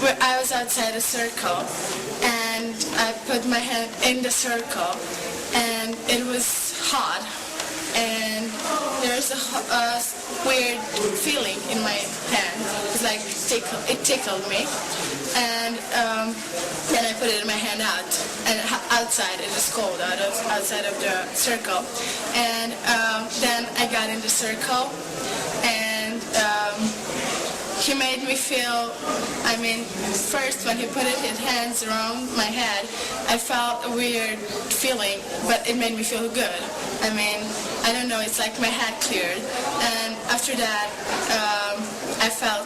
I was outside a circle, and I put my hand in the circle, and it was hot, and there's a weird feeling in my hand. It's like it tickled me, and then I put it in my hand out, and outside it was cold outside of the circle, and then I got in the circle, and he made me feel, first when he put his hands around my head, I felt a weird feeling, but it made me feel good. I don't know, it's like my head cleared. And after that, I felt